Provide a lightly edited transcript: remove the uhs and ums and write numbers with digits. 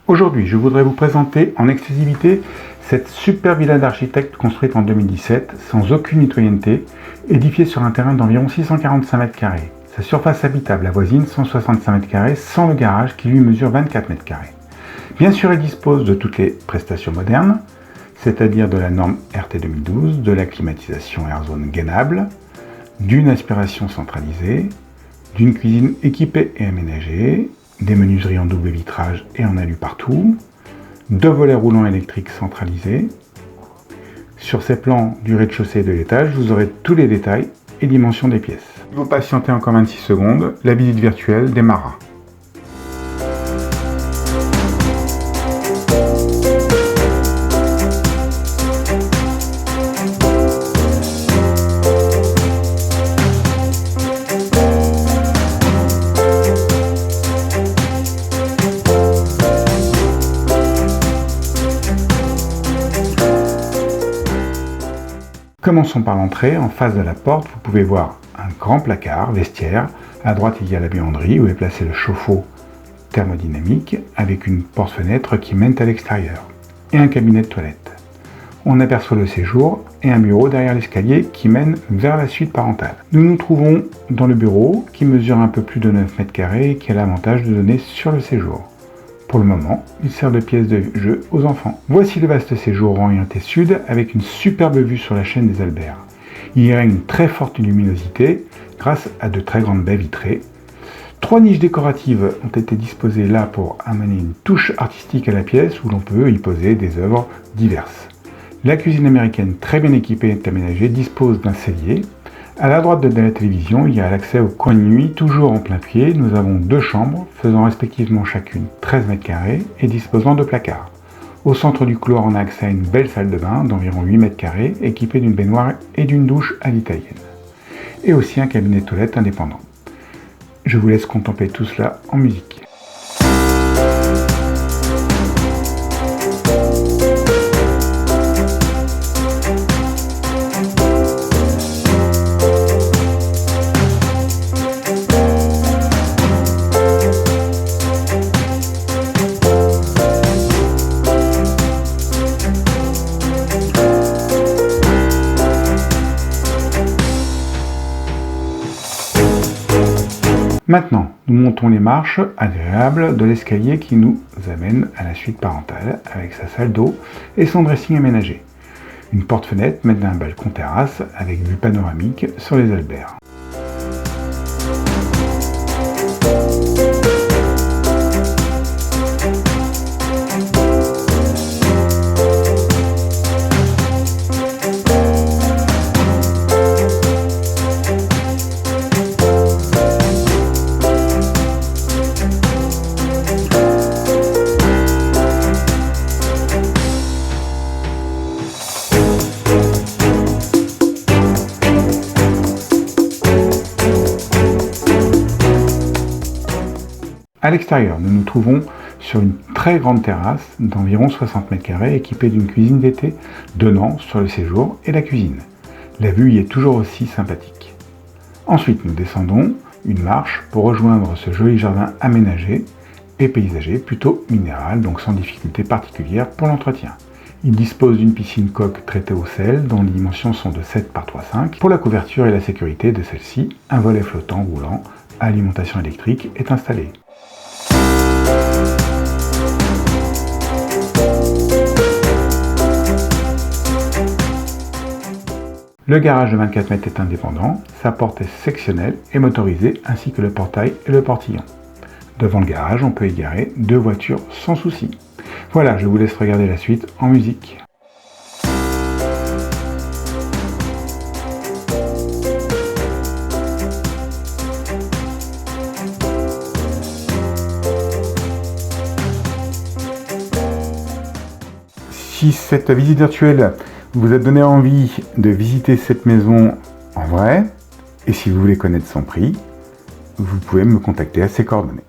Aujourd'hui, je voudrais vous présenter en exclusivité cette super villa d'architecte construite en 2017, sans aucune mitoyenneté, édifiée sur un terrain d'environ 645 m². Sa surface habitable avoisine 165 m², sans le garage qui lui mesure 24 m². Bien sûr, elle dispose de toutes les prestations modernes, c'est-à-dire de la norme RT 2012, de la climatisation AirZone gainable, d'une aspiration centralisée, d'une cuisine équipée et aménagée, des menuiseries en double vitrage et en alu partout, 2 volets roulants électriques centralisés. Sur ces plans du rez-de-chaussée et de l'étage, vous aurez tous les détails et dimensions des pièces. Si vous patientez encore 26 secondes, la visite virtuelle démarrera. Commençons par l'entrée. En face de la porte, vous pouvez voir un grand placard vestiaire. À droite, il y a la buanderie où est placé le chauffe-eau thermodynamique avec une porte-fenêtre qui mène à l'extérieur et un cabinet de toilette. On aperçoit le séjour et un bureau derrière l'escalier qui mène vers la suite parentale. Nous nous trouvons dans le bureau qui mesure un peu plus de 9 m² et qui a l'avantage de donner sur le séjour. Pour le moment, il sert de pièce de jeu aux enfants. Voici le vaste séjour orienté sud avec une superbe vue sur la chaîne des Albert. Il y règne une très forte luminosité grâce à de très grandes baies vitrées. 3 niches décoratives ont été disposées là pour amener une touche artistique à la pièce où l'on peut y poser des œuvres diverses. La cuisine américaine très bien équipée et aménagée dispose d'un cellier. À la droite de la télévision, il y a l'accès au coin de nuit, toujours en plein pied. Nous avons 2 chambres, faisant respectivement chacune 13 m² et disposant de placards. Au centre du couloir, on a accès à une belle salle de bain d'environ 8 m², équipée d'une baignoire et d'une douche à l'italienne. Et aussi un cabinet de toilette indépendant. Je vous laisse contempler tout cela en musique. Maintenant, nous montons les marches agréables de l'escalier qui nous amène à la suite parentale avec sa salle d'eau et son dressing aménagé. Une porte-fenêtre mène d'un balcon terrasse avec vue panoramique sur les Albert. À l'extérieur, nous nous trouvons sur une très grande terrasse d'environ 60 m² équipée d'une cuisine d'été donnant sur le séjour et la cuisine. La vue y est toujours aussi sympathique. Ensuite, nous descendons une marche pour rejoindre ce joli jardin aménagé et paysager, plutôt minéral, donc sans difficulté particulière pour l'entretien. Il dispose d'une piscine coque traitée au sel dont les dimensions sont de 7 par 3,5. Pour la couverture et la sécurité de celle-ci, un volet flottant roulant à alimentation électrique est installé. Le garage de 24 mètres est indépendant, sa porte est sectionnelle et motorisée ainsi que le portail et le portillon. Devant le garage, on peut y garer 2 voitures sans souci. Voilà, je vous laisse regarder la suite en musique. Si cette visite virtuelle vous a donné envie de visiter cette maison en vrai, et si vous voulez connaître son prix, vous pouvez me contacter à ces coordonnées.